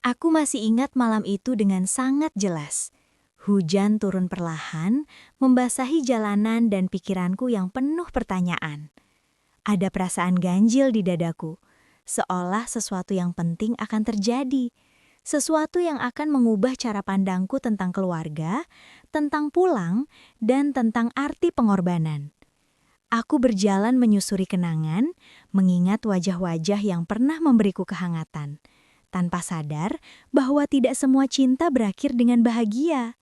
Aku masih ingat malam itu dengan sangat jelas. Hujan turun perlahan, membasahi jalanan dan pikiranku yang penuh pertanyaan. Ada perasaan ganjil di dadaku, seolah sesuatu yang penting akan terjadi. Sesuatu yang akan mengubah cara pandangku tentang keluarga, tentang pulang, dan tentang arti pengorbanan. Aku berjalan menyusuri kenangan, mengingat wajah-wajah yang pernah memberiku kehangatan, tanpa sadar bahwa tidak semua cinta berakhir dengan bahagia.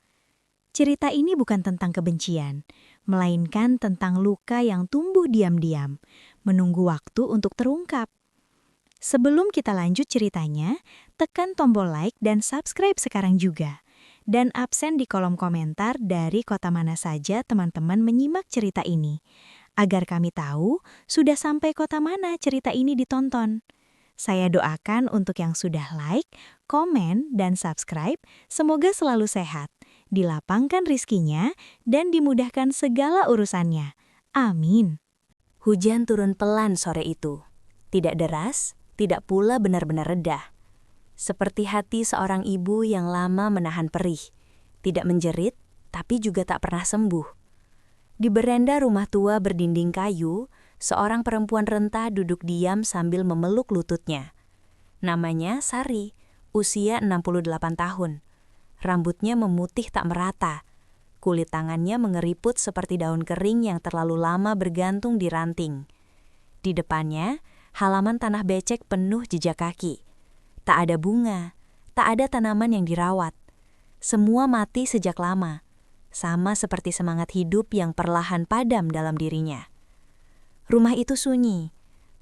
Cerita ini bukan tentang kebencian, melainkan tentang luka yang tumbuh diam-diam, menunggu waktu untuk terungkap. Sebelum kita lanjut ceritanya, tekan tombol like dan subscribe sekarang juga. Dan absen di kolom komentar dari kota mana saja teman-teman menyimak cerita ini, agar kami tahu sudah sampai kota mana cerita ini ditonton. Saya doakan untuk yang sudah like, komen, dan subscribe, semoga selalu sehat, dilapangkan rizkinya, dan dimudahkan segala urusannya. Amin. Hujan turun pelan sore itu. Tidak deras, tidak pula benar-benar reda. Seperti hati seorang ibu yang lama menahan perih. Tidak menjerit, tapi juga tak pernah sembuh. Di beranda rumah tua berdinding kayu, seorang perempuan renta duduk diam sambil memeluk lututnya. Namanya Sari, usia 68 tahun. Rambutnya memutih tak merata. Kulit tangannya mengeriput seperti daun kering yang terlalu lama bergantung di ranting. Di depannya, halaman tanah becek penuh jejak kaki. Tak ada bunga, tak ada tanaman yang dirawat. Semua mati sejak lama, sama seperti semangat hidup yang perlahan padam dalam dirinya. Rumah itu sunyi,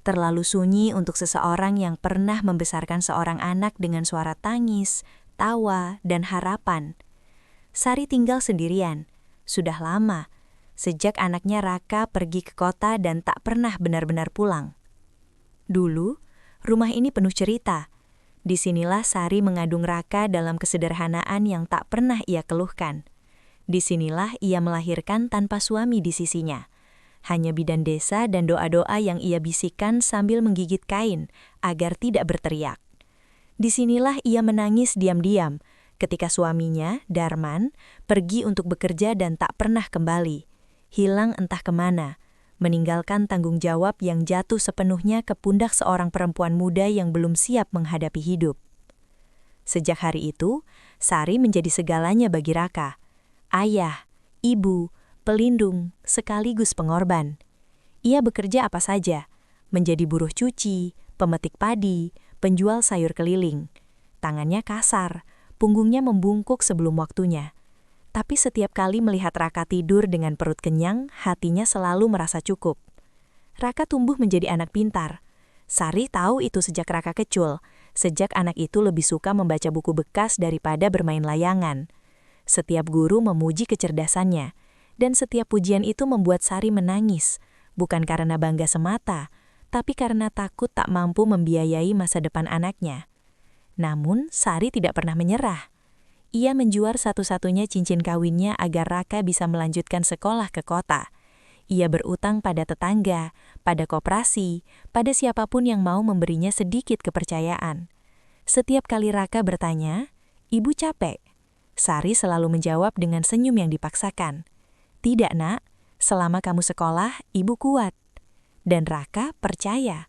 terlalu sunyi untuk seseorang yang pernah membesarkan seorang anak dengan suara tangis, tawa, dan harapan. Sari tinggal sendirian, sudah lama, sejak anaknya Raka pergi ke kota dan tak pernah benar-benar pulang. Dulu, rumah ini penuh cerita. Disinilah Sari mengandung Raka dalam kesederhanaan yang tak pernah ia keluhkan. Disinilah ia melahirkan tanpa suami di sisinya. Hanya bidan desa dan doa-doa yang ia bisikkan sambil menggigit kain agar tidak berteriak. Disinilah ia menangis diam-diam ketika suaminya, Darman, pergi untuk bekerja dan tak pernah kembali. Hilang entah kemana, meninggalkan tanggung jawab yang jatuh sepenuhnya ke pundak seorang perempuan muda yang belum siap menghadapi hidup. Sejak hari itu, Sari menjadi segalanya bagi Raka. Ayah, ibu, pelindung, sekaligus pengorban. Ia bekerja apa saja, menjadi buruh cuci, pemetik padi, penjual sayur keliling. Tangannya kasar, punggungnya membungkuk sebelum waktunya. Tapi setiap kali melihat Raka tidur dengan perut kenyang, hatinya selalu merasa cukup. Raka tumbuh menjadi anak pintar. Sari tahu itu sejak Raka kecil, sejak anak itu lebih suka membaca buku bekas daripada bermain layangan. Setiap guru memuji kecerdasannya, dan setiap pujian itu membuat Sari menangis, bukan karena bangga semata, tapi karena takut tak mampu membiayai masa depan anaknya. Namun, Sari tidak pernah menyerah. Ia menjual satu-satunya cincin kawinnya agar Raka bisa melanjutkan sekolah ke kota. Ia berutang pada tetangga, pada koperasi, pada siapapun yang mau memberinya sedikit kepercayaan. Setiap kali Raka bertanya, "Ibu capek?" Sari selalu menjawab dengan senyum yang dipaksakan. "Tidak, Nak. Selama kamu sekolah, ibu kuat." Dan Raka percaya.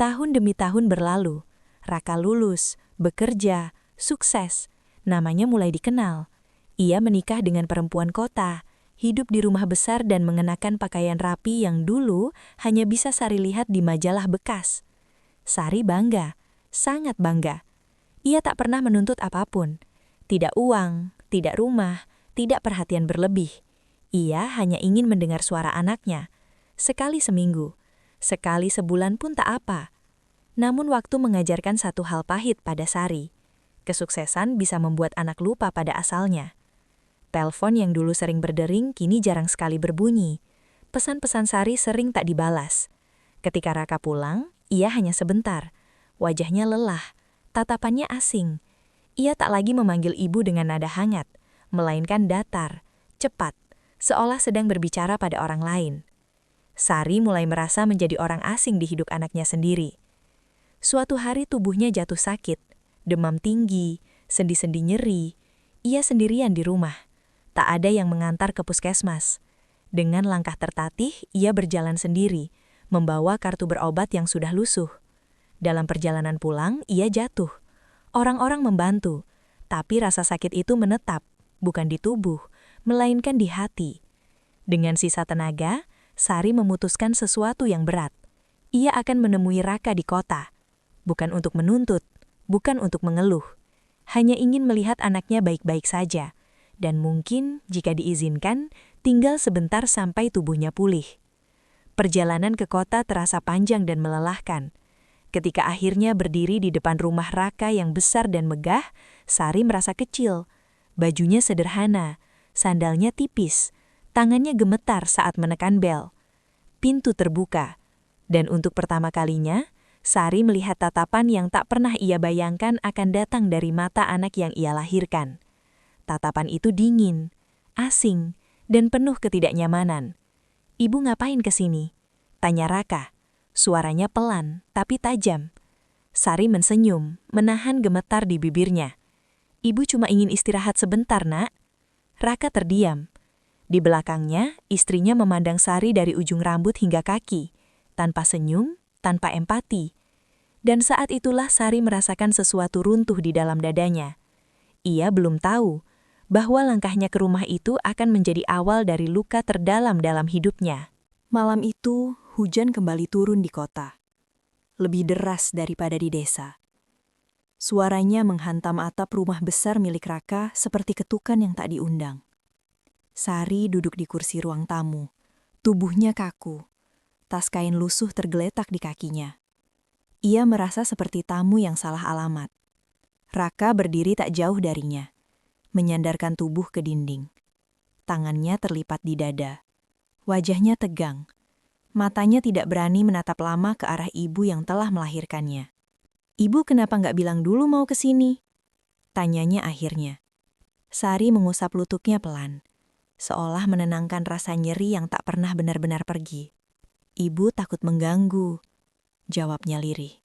Tahun demi tahun berlalu. Raka lulus, bekerja, sukses. Namanya mulai dikenal. Ia menikah dengan perempuan kota, hidup di rumah besar dan mengenakan pakaian rapi yang dulu hanya bisa Sari lihat di majalah bekas. Sari bangga, sangat bangga. Ia tak pernah menuntut apapun. Tidak uang, tidak rumah, tidak perhatian berlebih. Ia hanya ingin mendengar suara anaknya. Sekali seminggu, sekali sebulan pun tak apa. Namun waktu mengajarkan satu hal pahit pada Sari. Kesuksesan bisa membuat anak lupa pada asalnya. Telepon yang dulu sering berdering kini jarang sekali berbunyi. Pesan-pesan Sari sering tak dibalas. Ketika Raka pulang, ia hanya sebentar. Wajahnya lelah, tatapannya asing. Ia tak lagi memanggil ibu dengan nada hangat, melainkan datar, cepat, seolah sedang berbicara pada orang lain. Sari mulai merasa menjadi orang asing di hidup anaknya sendiri. Suatu hari tubuhnya jatuh sakit. Demam tinggi, sendi-sendi nyeri. Ia sendirian di rumah. Tak ada yang mengantar ke puskesmas. Dengan langkah tertatih, ia berjalan sendiri, membawa kartu berobat yang sudah lusuh. Dalam perjalanan pulang, ia jatuh. Orang-orang membantu, tapi rasa sakit itu menetap, bukan di tubuh, melainkan di hati. Dengan sisa tenaga, Sari memutuskan sesuatu yang berat. Ia akan menemui Raka di kota. Bukan untuk menuntut, bukan untuk mengeluh. Hanya ingin melihat anaknya baik-baik saja. Dan mungkin, jika diizinkan, tinggal sebentar sampai tubuhnya pulih. Perjalanan ke kota terasa panjang dan melelahkan. Ketika akhirnya berdiri di depan rumah Raka yang besar dan megah, Sari merasa kecil. Bajunya sederhana, sandalnya tipis, tangannya gemetar saat menekan bel. Pintu terbuka, dan untuk pertama kalinya, Sari melihat tatapan yang tak pernah ia bayangkan akan datang dari mata anak yang ia lahirkan. Tatapan itu dingin, asing, dan penuh ketidaknyamanan. "Ibu ngapain ke sini?" tanya Raka. Suaranya pelan, tapi tajam. Sari mensenyum, menahan gemetar di bibirnya. "Ibu cuma ingin istirahat sebentar, Nak." Raka terdiam. Di belakangnya, istrinya memandang Sari dari ujung rambut hingga kaki, tanpa senyum, tanpa empati. Dan saat itulah Sari merasakan sesuatu runtuh di dalam dadanya. Ia belum tahu bahwa langkahnya ke rumah itu akan menjadi awal dari luka terdalam dalam hidupnya. Malam itu, hujan kembali turun di kota. Lebih deras daripada di desa. Suaranya menghantam atap rumah besar milik Raka seperti ketukan yang tak diundang. Sari duduk di kursi ruang tamu. Tubuhnya kaku. Tas kain lusuh tergeletak di kakinya. Ia merasa seperti tamu yang salah alamat. Raka berdiri tak jauh darinya, menyandarkan tubuh ke dinding. Tangannya terlipat di dada. Wajahnya tegang. Matanya tidak berani menatap lama ke arah ibu yang telah melahirkannya. "Ibu kenapa nggak bilang dulu mau ke sini?" tanyanya akhirnya. Sari mengusap lututnya pelan, seolah menenangkan rasa nyeri yang tak pernah benar-benar pergi. "Ibu takut mengganggu," jawabnya lirih.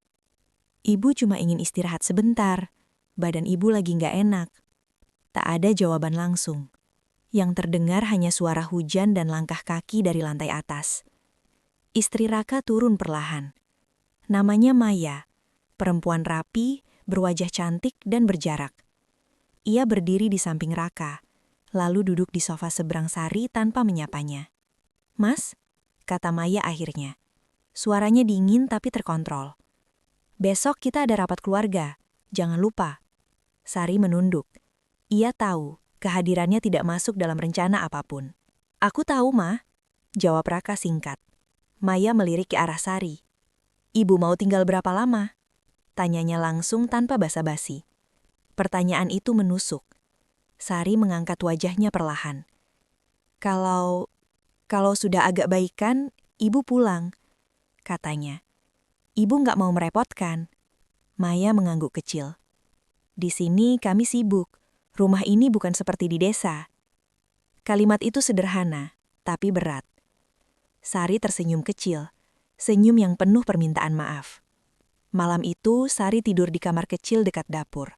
"Ibu cuma ingin istirahat sebentar. Badan ibu lagi nggak enak." Tak ada jawaban langsung. Yang terdengar hanya suara hujan dan langkah kaki dari lantai atas. Istri Raka turun perlahan. Namanya Maya, perempuan rapi, berwajah cantik dan berjarak. Ia berdiri di samping Raka, lalu duduk di sofa seberang Sari tanpa menyapanya. "Mas," kata Maya akhirnya. Suaranya dingin tapi terkontrol. "Besok kita ada rapat keluarga, jangan lupa." Sari menunduk. Ia tahu kehadirannya tidak masuk dalam rencana apapun. "Aku tahu, Ma," jawab Raka singkat. Maya melirik ke arah Sari. "Ibu mau tinggal berapa lama?" tanyanya langsung tanpa basa-basi. Pertanyaan itu menusuk. Sari mengangkat wajahnya perlahan. Kalau sudah agak baikan, ibu pulang," katanya. "Ibu nggak mau merepotkan." Maya mengangguk kecil. "Di sini kami sibuk. Rumah ini bukan seperti di desa." Kalimat itu sederhana, tapi berat. Sari tersenyum kecil, senyum yang penuh permintaan maaf. Malam itu, Sari tidur di kamar kecil dekat dapur,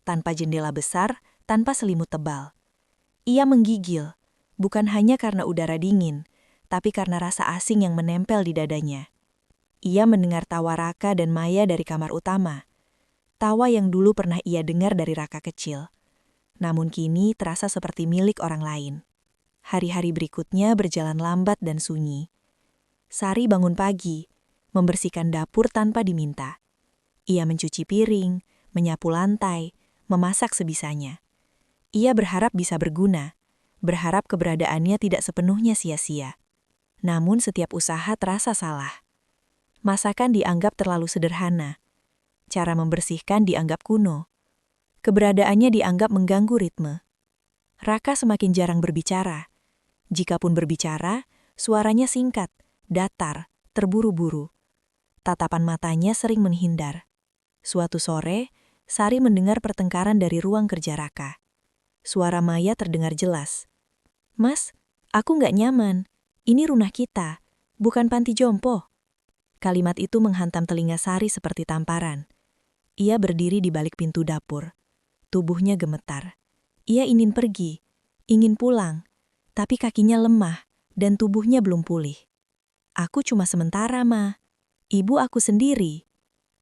tanpa jendela besar, tanpa selimut tebal. Ia menggigil, bukan hanya karena udara dingin, tapi karena rasa asing yang menempel di dadanya. Ia mendengar tawa Raka dan Maya dari kamar utama. Tawa yang dulu pernah ia dengar dari Raka kecil. Namun kini terasa seperti milik orang lain. Hari-hari berikutnya berjalan lambat dan sunyi. Sari bangun pagi, membersihkan dapur tanpa diminta. Ia mencuci piring, menyapu lantai, memasak sebisanya. Ia berharap bisa berguna, berharap keberadaannya tidak sepenuhnya sia-sia. Namun setiap usaha terasa salah. Masakan dianggap terlalu sederhana. Cara membersihkan dianggap kuno. Keberadaannya dianggap mengganggu ritme. Raka semakin jarang berbicara. Jikapun berbicara, suaranya singkat, datar, terburu-buru. Tatapan matanya sering menghindar. Suatu sore, Sari mendengar pertengkaran dari ruang kerja Raka. Suara Maya terdengar jelas. "Mas, aku nggak nyaman. Ini rumah kita, bukan panti jompo." Kalimat itu menghantam telinga Sari seperti tamparan. Ia berdiri di balik pintu dapur. Tubuhnya gemetar. Ia ingin pergi, ingin pulang, tapi kakinya lemah dan tubuhnya belum pulih. Aku cuma sementara, Ma. Ibu aku sendiri.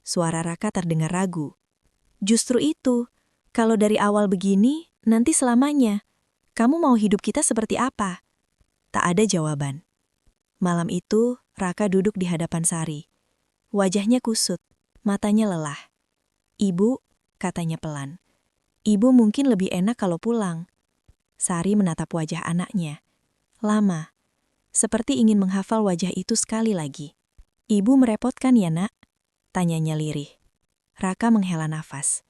Suara Raka terdengar ragu. Justru itu, kalau dari awal begini, nanti selamanya. Kamu mau hidup kita seperti apa? Tak ada jawaban. Malam itu, Raka duduk di hadapan Sari. Wajahnya kusut, matanya lelah. Ibu, katanya pelan. Ibu mungkin lebih enak kalau pulang. Sari menatap wajah anaknya. Lama. Seperti ingin menghafal wajah itu sekali lagi. Ibu merepotkan ya, Nak? Tanyanya lirih. Raka menghela nafas.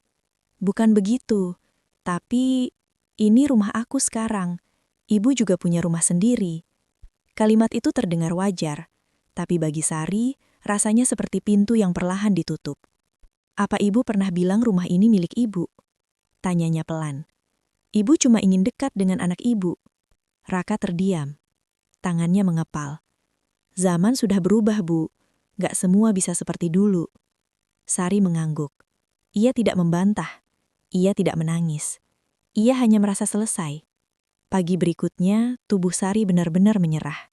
Bukan begitu, tapi ini rumah aku sekarang. Ibu juga punya rumah sendiri. Kalimat itu terdengar wajar, tapi bagi Sari, rasanya seperti pintu yang perlahan ditutup. Apa ibu pernah bilang rumah ini milik ibu? Tanyanya pelan. Ibu cuma ingin dekat dengan anak ibu. Raka terdiam. Tangannya mengepal. Zaman sudah berubah, Bu. Gak semua bisa seperti dulu. Sari mengangguk. Ia tidak membantah. Ia tidak menangis. Ia hanya merasa selesai. Pagi berikutnya, tubuh Sari benar-benar menyerah.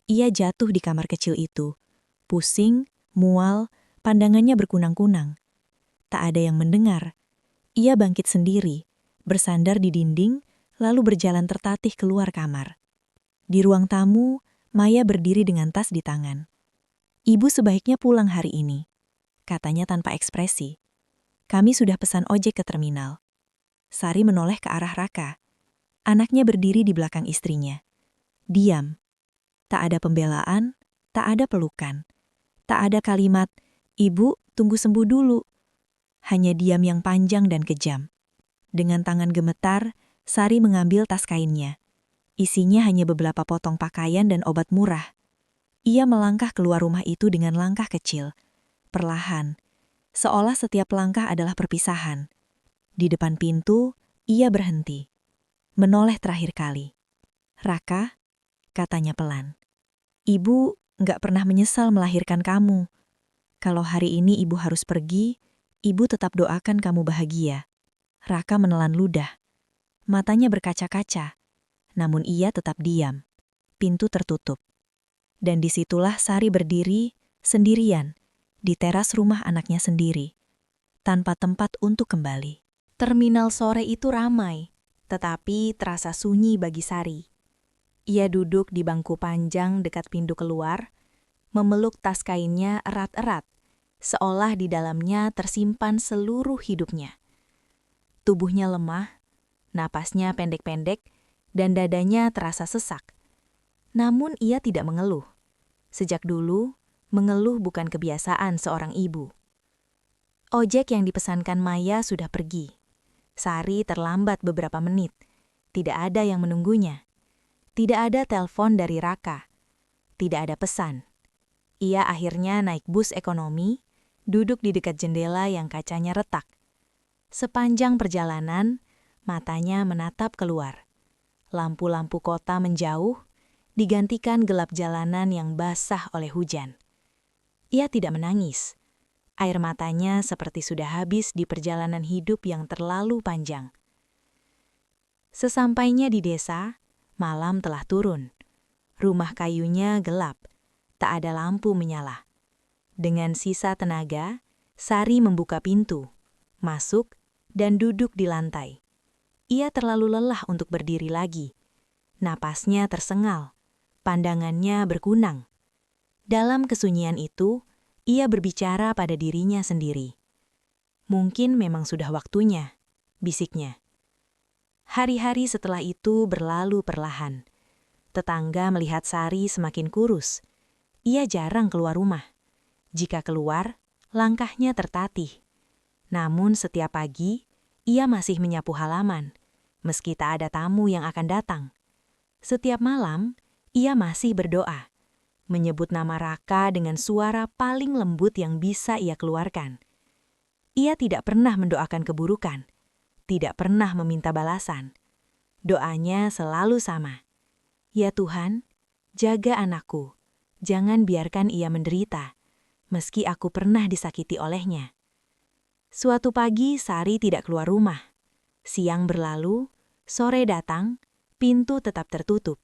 Ia jatuh di kamar kecil itu. Pusing, mual, pandangannya berkunang-kunang. Tak ada yang mendengar. Ia bangkit sendiri, bersandar di dinding, lalu berjalan tertatih keluar kamar. Di ruang tamu, Maya berdiri dengan tas di tangan. Ibu sebaiknya pulang hari ini, katanya tanpa ekspresi. Kami sudah pesan ojek ke terminal. Sari menoleh ke arah Raka. Anaknya berdiri di belakang istrinya. Diam. Tak ada pembelaan, tak ada pelukan. Tak ada kalimat, Ibu, tunggu sembuh dulu. Hanya diam yang panjang dan kejam. Dengan tangan gemetar, Sari mengambil tas kainnya. Isinya hanya beberapa potong pakaian dan obat murah. Ia melangkah keluar rumah itu dengan langkah kecil. Perlahan, seolah setiap langkah adalah perpisahan. Di depan pintu, ia berhenti. Menoleh terakhir kali. Raka, katanya pelan. Ibu nggak pernah menyesal melahirkan kamu. Kalau hari ini ibu harus pergi, ibu tetap doakan kamu bahagia. Raka menelan ludah. Matanya berkaca-kaca. Namun ia tetap diam. Pintu tertutup. Dan disitulah Sari berdiri, sendirian, di teras rumah anaknya sendiri, tanpa tempat untuk kembali. Terminal sore itu ramai, tetapi terasa sunyi bagi Sari. Ia duduk di bangku panjang dekat pintu keluar, memeluk tas kainnya erat-erat, seolah di dalamnya tersimpan seluruh hidupnya. Tubuhnya lemah, napasnya pendek-pendek, dan dadanya terasa sesak. Namun ia tidak mengeluh. Sejak dulu, mengeluh bukan kebiasaan seorang ibu. Ojek yang dipesankan Maya sudah pergi. Sari terlambat beberapa menit. Tidak ada yang menunggunya. Tidak ada telepon dari Raka. Tidak ada pesan. Ia akhirnya naik bus ekonomi, duduk di dekat jendela yang kacanya retak. Sepanjang perjalanan, matanya menatap keluar. Lampu-lampu kota menjauh, digantikan gelap jalanan yang basah oleh hujan. Ia tidak menangis. Air matanya seperti sudah habis di perjalanan hidup yang terlalu panjang. Sesampainya di desa, malam telah turun. Rumah kayunya gelap, tak ada lampu menyala. Dengan sisa tenaga, Sari membuka pintu, masuk, dan duduk di lantai. Ia terlalu lelah untuk berdiri lagi. Napasnya tersengal. Pandangannya berkunang. Dalam kesunyian itu, ia berbicara pada dirinya sendiri. Mungkin memang sudah waktunya, bisiknya. Hari-hari setelah itu berlalu perlahan. Tetangga melihat Sari semakin kurus. Ia jarang keluar rumah. Jika keluar, langkahnya tertatih. Namun setiap pagi, ia masih menyapu halaman, meski tak ada tamu yang akan datang. Setiap malam, ia masih berdoa, menyebut nama Raka dengan suara paling lembut yang bisa ia keluarkan. Ia tidak pernah mendoakan keburukan, tidak pernah meminta balasan. Doanya selalu sama. Ya Tuhan, jaga anakku, jangan biarkan ia menderita, meski aku pernah disakiti olehnya. Suatu pagi Sari tidak keluar rumah. Siang berlalu, sore datang, pintu tetap tertutup.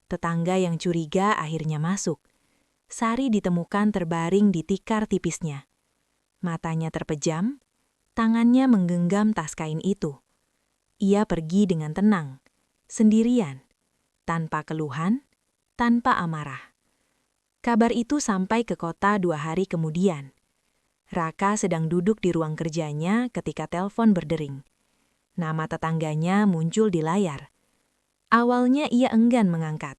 Tetangga yang curiga akhirnya masuk. Sari ditemukan terbaring di tikar tipisnya. Matanya terpejam, tangannya menggenggam tas kain itu. Ia pergi dengan tenang, sendirian, tanpa keluhan, tanpa amarah. Kabar itu sampai ke kota 2 hari kemudian. Raka sedang duduk di ruang kerjanya ketika telepon berdering. Nama tetangganya muncul di layar. Awalnya ia enggan mengangkat,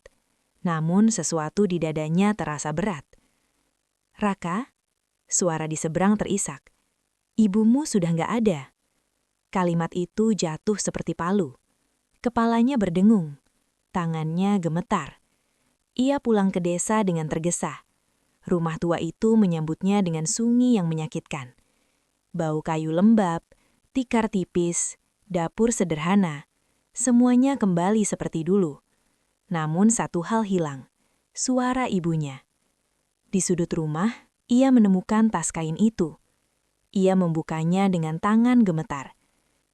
namun sesuatu di dadanya terasa berat. "Raka?" Suara di seberang terisak. "Ibumu sudah nggak ada." Kalimat itu jatuh seperti palu. Kepalanya berdengung, tangannya gemetar. Ia pulang ke desa dengan tergesa. Rumah tua itu menyambutnya dengan sunyi yang menyakitkan. Bau kayu lembab, tikar tipis, dapur sederhana, semuanya kembali seperti dulu. Namun satu hal hilang, suara ibunya. Di sudut rumah, ia menemukan tas kain itu. Ia membukanya dengan tangan gemetar.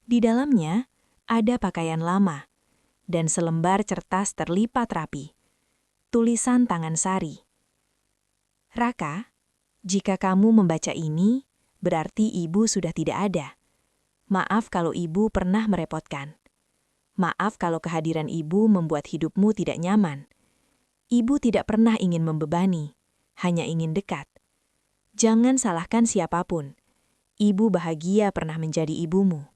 Di dalamnya ada pakaian lama, dan selembar kertas terlipat rapi. Tulisan tangan Sari. "Raka, jika kamu membaca ini, berarti ibu sudah tidak ada. Maaf kalau ibu pernah merepotkan. Maaf kalau kehadiran ibu membuat hidupmu tidak nyaman. Ibu tidak pernah ingin membebani, hanya ingin dekat. Jangan salahkan siapapun. Ibu bahagia pernah menjadi ibumu.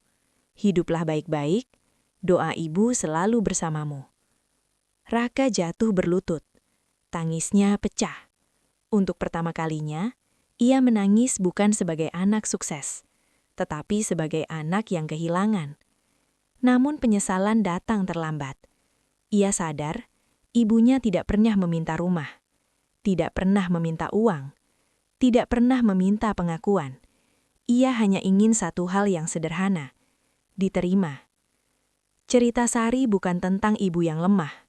Hiduplah baik-baik, doa ibu selalu bersamamu." Raka jatuh berlutut. Tangisnya pecah. Untuk pertama kalinya, ia menangis bukan sebagai anak sukses, tetapi sebagai anak yang kehilangan. Namun penyesalan datang terlambat. Ia sadar, ibunya tidak pernah meminta rumah, tidak pernah meminta uang, tidak pernah meminta pengakuan. Ia hanya ingin satu hal yang sederhana, diterima. Cerita Sari bukan tentang ibu yang lemah.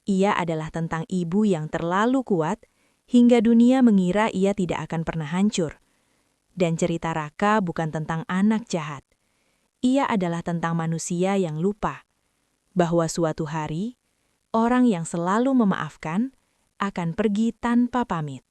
Ia adalah tentang ibu yang terlalu kuat hingga dunia mengira ia tidak akan pernah hancur. Dan cerita Raka bukan tentang anak jahat. Ia adalah tentang manusia yang lupa bahwa suatu hari, orang yang selalu memaafkan akan pergi tanpa pamit.